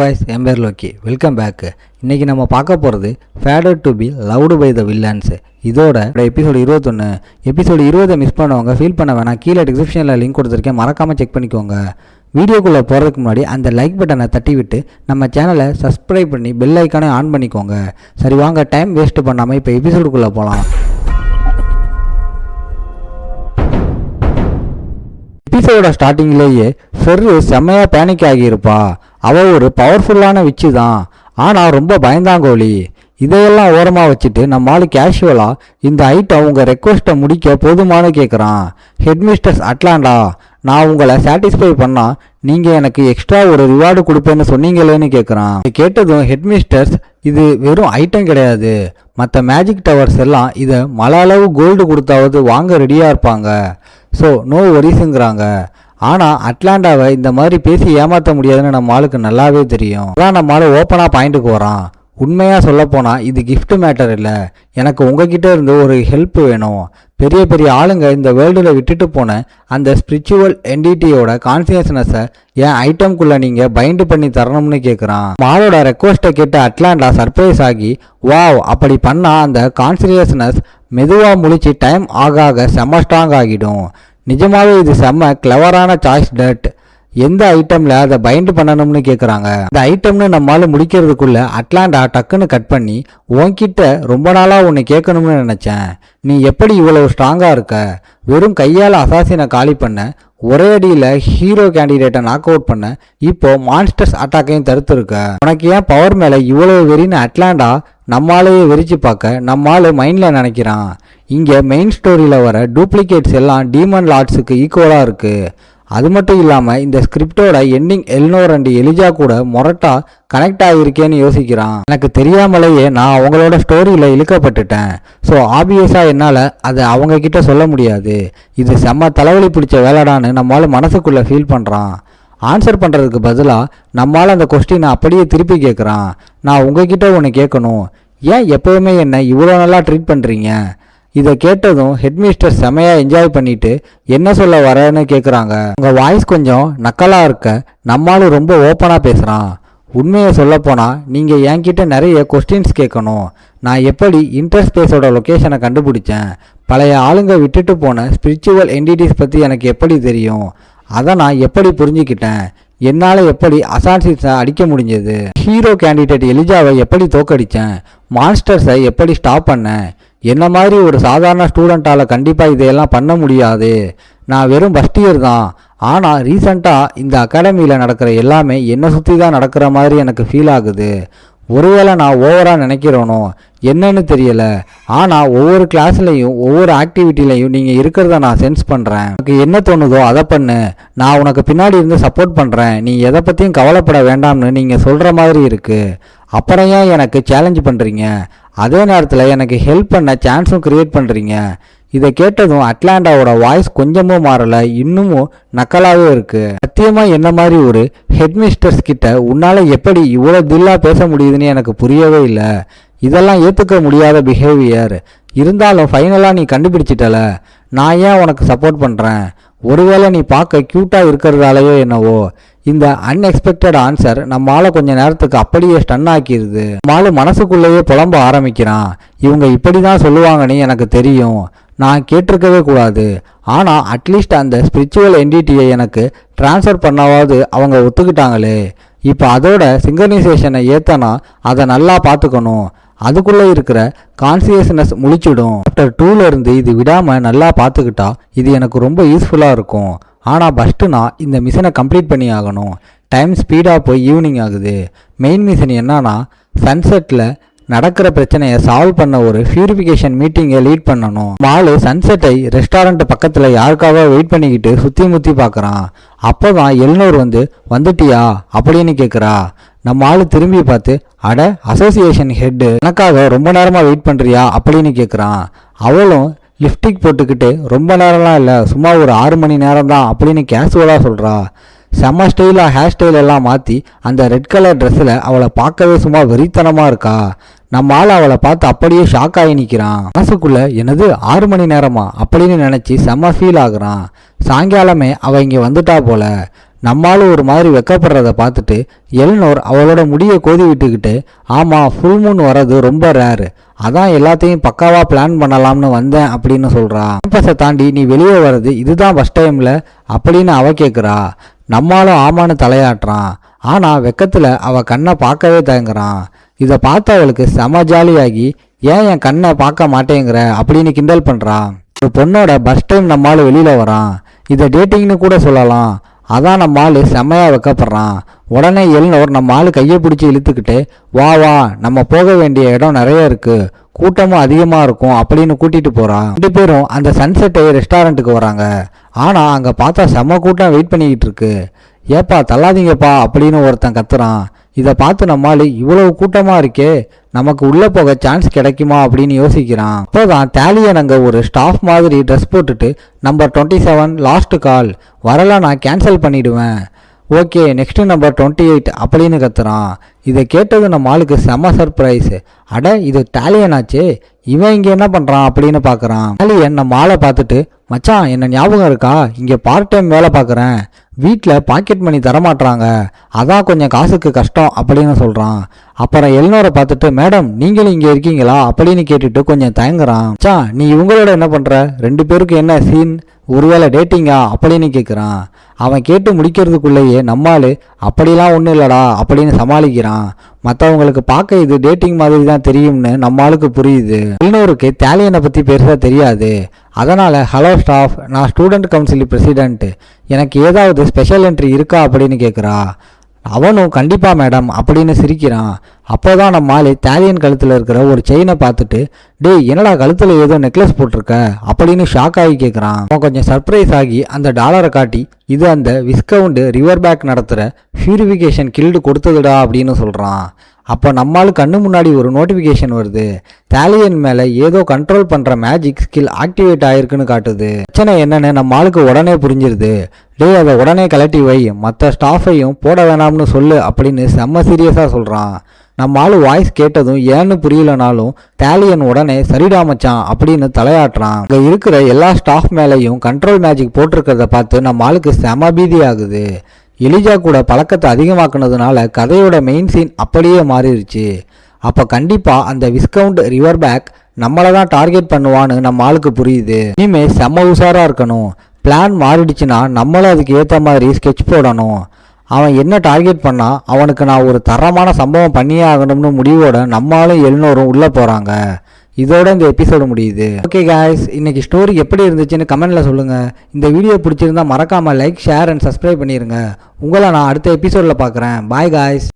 guys, என் பேர் Loki. Welcome back. இன்னைக்கு நம்ம பார்க்க போகிறது fated to be loved by the villains. இதோட எபிசோடு 21. எபிசோடு 20 மிஸ் பண்ணவங்க ஃபீல் பண்ண வேணாம். கீழே டிஸ்கிரிப்ஷனில் லிங்க் கொடுத்துருக்கேன், மறக்காமல் செக் பண்ணிக்கோங்க. வீடியோக்குள்ளே போகிறதுக்கு முன்னாடி அந்த லைக் பட்டனை தட்டி விட்டு நம்ம சேனலை சப்ஸ்கிரைப் பண்ணி பெல் ஐக்கானே ஆன் பண்ணிக்கோங்க. சரி வாங்க, டைம் வேஸ்ட் பண்ணாமல் இப்போ எபிசோடுக்குள்ளே போகலாம். எபிசோட ஸ்டார்டிங்லேயே ஃபெர்ரு செம்மையாக பேனிக் ஆகியிருப்பா. அவள் ஒரு பவர்ஃபுல்லான விச்சு தான், ஆனால் ரொம்ப பயந்தாங்கோலி. இதையெல்லாம் ஓரமாக வச்சுட்டு நம்மளால கேஷுவலாக இந்த ஐட்டம் உங்கள் ரெக்வஸ்ட்டை முடிக்க போதுமானு கேட்குறான். ஹெட்மிஸ்டர்ஸ் அட்லாண்டா, நான் உங்களை சாட்டிஸ்ஃபை பண்ணால் நீங்கள் எனக்கு எக்ஸ்ட்ரா ஒரு ரிவார்டு கொடுப்பேன்னு சொன்னீங்களேன்னு கேட்குறான். கேட்டதும் ஹெட்மிஸ்டர்ஸ், இது வெறும் ஐட்டம் கிடையாது, மற்ற மேஜிக் டவர்ஸ் எல்லாம் இதை மழை அளவு கோல்டு கொடுத்தாவது வாங்க ரெடியாக இருப்பாங்க, ஸோ நோ வரிஸுங்கிறாங்க. ஆனால் அட்லாண்டாவை இந்த மாதிரி பேசி ஏமாற்ற முடியாதுன்னு நம்ம ஆளுக்கு நல்லாவே தெரியும். அதான் நம்ம ஆளு ஓப்பனாக பாயிண்ட்டுக்கு வரான். உண்மையாக சொல்லப்போனால் இது கிஃப்ட் மேட்டர் இல்லை, எனக்கு உங்ககிட்ட இருந்து ஒரு ஹெல்ப் வேணும். பெரிய பெரிய ஆளுங்க இந்த வேர்ல்டில் விட்டுட்டு போன அந்த ஸ்பிரிச்சுவல் என்டிட்டியோட கான்சியஸ்னஸை என் ஐட்டம்குள்ளே நீங்கள் பைண்ட் பண்ணி தரணும்னு கேட்குறான். மாலோட ரெக்வஸ்ட்டை கேட்ட அட்லாண்டா சர்ப்ரைஸ் ஆகி, வாவ், அப்படி பண்ணால் அந்த கான்சியஸ்னஸ் மெதுவாக முழிச்சு டைம் ஆக ஆக செம்ம ஸ்ட்ராங் ஆகிடும். நிஜமாவே இது செம்ம கிளவரான சாய்ஸ் டட். எந்த ஐட்டமில் அதை பைண்ட் பண்ணணும்னு கேட்குறாங்க. அந்த ஐட்டம்னு நம்மளால முடிக்கிறதுக்குள்ள அட்லாண்டா டக்குன்னு கட் பண்ணி, உன்கிட்ட ரொம்ப நாளாக ஒன்று கேட்கணும்னு நினச்சேன், நீ எப்படி இவ்வளவு ஸ்ட்ராங்காக இருக்க? வெறும் கையால் அசாசினை காலி பண்ண, ஒரே அடியில் ஹீரோ கேண்டிடேட்டை நாக் அவுட் பண்ண, இப்போ மான்ஸ்டர்ஸ் அட்டாக்கையும் தடுத்துருக்க, உனக்கு ஏன் பவர் மேலே இவ்வளவு வெறின்னு அட்லாண்டா நம்மளாலேயே வெறிச்சு பார்க்க நம்மளால மைண்டில் நினைக்கிறான். இங்கே மெயின் ஸ்டோரியில் வர டூப்ளிகேட்ஸ் எல்லாம் டீமன் லார்ட்ஸுக்கு ஈக்குவலாக இருக்குது. அது மட்டும் இல்லாமல் இந்த ஸ்கிரிப்டோட எண்டிங் எல்னோர் அண்ட் எலிஜா கூட மொரட்டா கனெக்ட் ஆகியிருக்கேன்னு யோசிக்கிறான். எனக்கு தெரியாமலேயே நான் அவங்களோட ஸ்டோரியில் இழுக்கப்பட்டுட்டேன், ஸோ ஆப்வியஸாக என்னால் அதை அவங்கக்கிட்ட சொல்ல முடியாது. இது செம்ம தலைவலி பிடிச்ச வேலைடான்னு நம்மளால மனசுக்குள்ளே ஃபீல் பண்ணுறான். ஆன்சர் பண்ணுறதுக்கு பதிலாக நம்மளால் அந்த கொஸ்டினை அப்படியே திருப்பி கேட்குறான். நான் உங்ககிட்ட ஒன்று கேட்கணும், ஏன் எப்போவுமே என்னை இவ்வளோ நல்லா ட்ரீட் பண்ணுறீங்க? இதை கேட்டதும் ஹெட்மிஸ்டர் செமையாக என்ஜாய் பண்ணிட்டு என்ன சொல்ல வரேன்னு கேட்குறாங்க. உங்கள் வாய்ஸ் கொஞ்சம் நக்கலாக இருக்க, நம்மளும் ரொம்ப ஓப்பனாக பேசுகிறான். உண்மையை சொல்லப்போனால் நீங்கள் என்கிட்ட நிறைய கொஸ்டின்ஸ் கேட்கணும். நான் எப்படி இன்டர்ஸ்பேஸோட லொக்கேஷனை கண்டுபிடிச்சேன்? பழைய ஆளுங்க விட்டுட்டு போன ஸ்பிரிச்சுவல் என்டிட்டிஸ் பற்றி எனக்கு எப்படி தெரியும்? அதை நான் எப்படி புரிஞ்சுக்கிட்டேன்? என்னால் எப்படி அசான்சிஸை அடிக்க முடிஞ்சது? ஹீரோ கேண்டிடேட் எலிஜாவை எப்படி தோக்கடித்தேன்? மான்ஸ்டர்ஸை எப்படி ஸ்டாப் பண்ணேன்? என்ன மாதிரி ஒரு சாதாரண ஸ்டூடெண்ட்டால் கண்டிப்பாக இதையெல்லாம் பண்ண முடியாது. நான் வெறும் ஃபர்ஸ்ட் இயர் தான், ஆனால் ரீசண்டாக இந்த அகாடமியில் நடக்கிற எல்லாமே என்னை சுற்றி தான் நடக்கிற மாதிரி எனக்கு ஃபீல் ஆகுது. ஒருவேளை நான் ஓவராக நினைக்கிறேனோ என்னன்னு தெரியலை, ஆனால் ஒவ்வொரு கிளாஸ்லையும் ஒவ்வொரு ஆக்டிவிட்டிலையும் நீங்கள் இருக்கிறத நான் சென்ஸ் பண்ணுறேன். எனக்கு என்ன தோணுதோ அதை பண்ணு, நான் உனக்கு பின்னாடி இருந்து சப்போர்ட் பண்ணுறேன், நீ எதை பற்றியும் கவலைப்பட வேண்டாம்னு நீங்கள் சொல்கிற மாதிரி இருக்குது. அப்புறம் ஏன் எனக்கு சேலஞ்ச் பண்ணுறீங்க? அதே நேரத்தில் எனக்கு ஹெல்ப் பண்ண சான்ஸும் க்ரியேட் பண்ணுறீங்க. இதை கேட்டதும் அட்லாண்டாவோட வாய்ஸ் கொஞ்சமும் மாறலை, இன்னமும் நக்கலாகவே இருக்குது. சத்தியமாக என்ன மாதிரி ஒரு ஹெட்மிஸ்டர்ஸ் கிட்ட உன்னால் எப்படி இவ்வளோ தில்லாக பேச முடியுதுன்னு எனக்கு புரியவே இல்லை. இதெல்லாம் ஏற்றுக்க முடியாத பிஹேவியர். இருந்தாலும் ஃபைனலாக நீ கண்டுபிடிச்சிட்டல, நான் ஏன் உனக்கு சப்போர்ட் பண்ணுறேன்? ஒருவேளை நீ பார்க்க க்யூட்டாக இருக்கிறதாலேயோ என்னவோ. இந்த அன்எக்ஸ்பெக்டட் ஆன்சர் நம்மளால கொஞ்ச நேரத்துக்கு அப்படியே ஸ்டன் ஆக்கிடுது. நம்மளால மனசுக்குள்ளேயே புலம்ப ஆரம்பிக்கிறான். இவங்க இப்படி தான் சொல்லுவாங்கன்னு எனக்கு தெரியும், நான் கேட்டிருக்கவே கூடாது. ஆனால் அட்லீஸ்ட் அந்த ஸ்பிரிச்சுவல் என்டிட்டியை எனக்கு ட்ரான்ஸ்ஃபர் பண்ணாவது அவங்க ஒத்துக்கிட்டாங்களே. இப்போ அதோட சிங்கனைசேஷனை ஏற்றனா அதை நல்லா பார்த்துக்கணும். அதுக்குள்ளே இருக்கிற கான்சியஸ்னஸ் முழிச்சிடும். சாப்டர் 2லேருந்து இது விடாமல் நல்லா பார்த்துக்கிட்டா இது எனக்கு ரொம்ப யூஸ்ஃபுல்லாக இருக்கும். ஆனால் ஃபஸ்ட்டு நான் இந்த மிஷனை கம்ப்ளீட் பண்ணி ஆகணும். டைம் ஸ்பீடாக போய் ஈவினிங் ஆகுது. மெயின் மிஷன் என்னன்னா சன்செட்டில் நடக்கிற பிரச்சனையை சால்வ் பண்ண ஒரு பியூரிஃபிகேஷன் மீட்டிங்கை லீட் பண்ணணும். மாலு சன்செட்டை ரெஸ்டாரண்ட் பக்கத்தில் யாருக்காக வெயிட் பண்ணிக்கிட்டு சுற்றி முற்றி பார்க்குறான். அப்போ தான் எல்னோர் வந்துட்டியா அப்படின்னு கேட்குறா. நம்ம ஆள் திரும்பி பார்த்து, அட அசோசியேஷன் ஹெட்டு, எனக்காக ரொம்ப நேரமாக வெயிட் பண்ணுறியா அப்படின்னு கேட்குறான். அவளும் லிப்ஸ்டிக் போட்டுக்கிட்டு ரொம்ப நேரம்லாம் இல்லை, சும்மா ஒரு 6 மணி நேரம் தான் அப்படின்னு கேஷுவலாக சொல்கிறா. செம்ம ஸ்டைலாக ஹேர் ஸ்டைல் எல்லாம் மாற்றி அந்த ரெட் கலர் ட்ரெஸ்ஸில் அவளை பார்க்கவே சும்மா வெறித்தனமாக இருக்கா. நம்ம ஆள் அவளை பார்த்து அப்படியே ஷாக் ஆகி நிற்கிறான். மனசுக்குள்ளே என்னது 6 மணி நேரமா அப்படின்னு நினச்சி செம்ம ஃபீல் ஆகுறான். சாயங்காலமே அவள் இங்கே வந்துட்டா போல. நம்மளும் ஒரு மாதிரி வெக்கப்படுறத பார்த்துட்டு எல்னோர் அவளோட முடியை கோதி விட்டுக்கிட்டு, ஆமாம் ஃபுல் மூன் வர்றது ரொம்ப ரேரு, அதான் எல்லாத்தையும் பக்காவா பிளான் பண்ணலாம்னு வந்தேன் அப்படின்னு சொல்றா. கேம்பஸை தாண்டி நீ வெளியே வர்றது இதுதான் ஃபர்ஸ்ட் டைம்ல அப்படின்னு அவ கேட்குறா. நம்மளும் ஆமான்னு தலையாட்டுறான். ஆனா வெக்கத்துல அவ கண்ணை பார்க்கவே தயங்குறான். இதை பார்த்து அவளுக்கு செம ஜாலியாகி, ஏன் என் கண்ணை பார்க்க மாட்டேங்கிற அப்படின்னு கிண்டல் பண்றான். ஒரு பொண்ணோட ஃபர்ஸ்ட் டைம் நம்மளால வெளியில வரான். இதை டேட்டிங்னு கூட சொல்லலாம். அதான் நம்ம ஆளு செம்மையா வைக்கப்படுறான். உடனே எல்னோர் நம்ம ஆளு கையை பிடிச்சி இழுத்துக்கிட்டு, வா வா நம்ம போக வேண்டிய இடம் நிறைய இருக்கு, கூட்டமும் அதிகமா இருக்கும் அப்படின்னு கூட்டிட்டு போறான். 2 பேரும் அந்த சன்செட் ரெஸ்டாரண்ட்டுக்கு வராங்க. ஆனா அங்க பார்த்தா செம்ம கூட்டம் வெயிட் பண்ணிக்கிட்டு இருக்கு. ஏப்பா தள்ளாதீங்கப்பா அப்படின்னு ஒருத்தன் கத்துறான். இதை பார்த்து நம்மால் இவ்வளவு கூட்டமா இருக்கே, நமக்கு உள்ள போக சான்ஸ் கிடைக்குமா அப்படின்னு யோசிக்கிறான். அப்போதான் தாலியன் அங்கே ஒரு ஸ்டாஃப் மாதிரி ட்ரெஸ் போட்டுட்டு, நம்பர் 27 லாஸ்ட் கால், வரல நான் கேன்சல் பண்ணிடுவேன், ஓகே நெக்ஸ்ட் நம்பர் 28 அப்படின்னு கத்துறான். இதை கேட்டது நம்ம ஆளுக்கு செம சர்ப்ரைஸ். அட இது டாலியன் ஆச்சு, இவன் இங்கே என்ன பண்ணுறான் அப்படின்னு பார்க்குறான். டாலியன் நம்ம ஆளை பார்த்துட்டு, மச்சான் என்ன ஞாபகம் இருக்கா, இங்கே பார்ட் டைம் வேலை பார்க்குறேன், வீட்டில் பாக்கெட் மணி தரமாட்டுறாங்க, அதான் கொஞ்சம் காசுக்கு கஷ்டம் அப்படின்னு சொல்கிறான். அப்புறம் எல்னோரை பார்த்துட்டு, மேடம் நீங்களும் இங்கே இருக்கீங்களா அப்படின்னு கேட்டுட்டு கொஞ்சம் தயங்குறான். மச்சான் நீ இவங்களோட என்ன பண்ணுற, 2 பேருக்கு என்ன சீன், ஒருவேளை டேட்டிங்கா அப்படின்னு கேட்குறான். அவன் கேட்டு முடிக்கிறதுக்குள்ளேயே நம்மால் அப்படிலாம் ஒன்றும் இல்லடா அப்படின்னு சமாளிக்கிறான். மற்றவங்களுக்கு பார்க்க இது டேட்டிங் மாதிரி தான் தெரியும்னு நம்மளுக்கு புரியுது. எல்னோருக்கு தாலியனை பற்றி பெருசாக தெரியாது. அதனால் ஹலோ ஸ்டாஃப், நான் ஸ்டூடெண்ட் கவுன்சில் பிரசிடென்ட், எனக்கு ஏதாவது ஸ்பெஷல் என்ட்ரி இருக்கா அப்படின்னு கேட்குறா. அவனும் கண்டிப்பா மேடம் அப்படின்னு சிரிக்கிறான். அப்போதான் நம்ம ஆளு தாலியன் கழுத்தில் இருக்கிற ஒரு செயினை பார்த்துட்டு, டேய் என்னடா கழுத்தில் ஏதோ நெக்லஸ் போட்டிருக்க அப்படின்னு ஷாக் ஆகி கேட்குறான். அவன் கொஞ்சம் சர்ப்ரைஸ் ஆகி அந்த டாலரை காட்டி, இது அந்த விஸ்கவுண்ட் ரிவர் பேக் நடத்துகிற பியூரிஃபிகேஷன் கில்டு கொடுத்ததுடா அப்படின்னு சொல்கிறான். அப்போ நம்மால் கண்ணு முன்னாடி ஒரு நோட்டிஃபிகேஷன் வருது. தாலியன் மேலே ஏதோ கண்ட்ரோல் பண்ணுற மேஜிக் ஸ்கில் ஆக்டிவேட் ஆயிருக்குன்னு காட்டுது. பிரச்சனை என்னன்னு நம்ம ஆளுக்கு உடனே புரிஞ்சிருது. டே அதை உடனே கலட்டி வை, மற்ற ஸ்டாஃபையும் போட வேணாம்னு சொல்லு அப்படின்னு செம்ம சீரியஸாக சொல்கிறான். நம்ம ஆளு வாய்ஸ் கேட்டதும் ஏன்னு புரியலனாலும் தாலியன் உடனே சரிடா மச்சான் அப்படின்னு தலையாட்டுறான். அங்கே இருக்கிற எல்லா ஸ்டாஃப் மேலேயும் கண்ட்ரோல் மேஜிக் போட்டிருக்கிறத பார்த்து நம்ம ஆளுக்கு செம பீதி ஆகுது. எலிஜா கூட பழக்கத்தை அதிகமாக்குனதுனால கதையோட மெயின் சீன் அப்படியே மாறிடுச்சு. அப்போ கண்டிப்பாக அந்த விஸ்கவுண்ட் ரிவர் பேக் நம்மளை தான் டார்கெட் பண்ணுவான்னு நம்ம ஆளுக்கு புரியுது. இனிமே செம்ம உஷாராக இருக்கணும். பிளான் மாறிடுச்சுன்னா நம்மளும் அதுக்கு ஏற்ற மாதிரி ஸ்கெட்ச் போடணும். அவன் என்ன டார்கெட் பண்ணா அவனுக்கு நான் ஒரு தரமான சம்பவம் பண்ணியே ஆகணும்னு முடிவோட நம்மளும் எல்னோரும் உள்ளே போகிறாங்க. இதோட இந்த எபிசோடு முடியுது. ஓகே காய்ஸ், இன்னைக்கு ஸ்டோரி எப்படி இருந்துச்சுன்னு கமெண்ட்ல சொல்லுங்க. இந்த வீடியோ பிடிச்சிருந்தா மறக்காம லைக், ஷேர் அண்ட் சப்ஸ்கிரைப் பண்ணிருங்க. உங்களை நான் அடுத்த எபிசோட்ல பார்க்குறேன். Bye guys.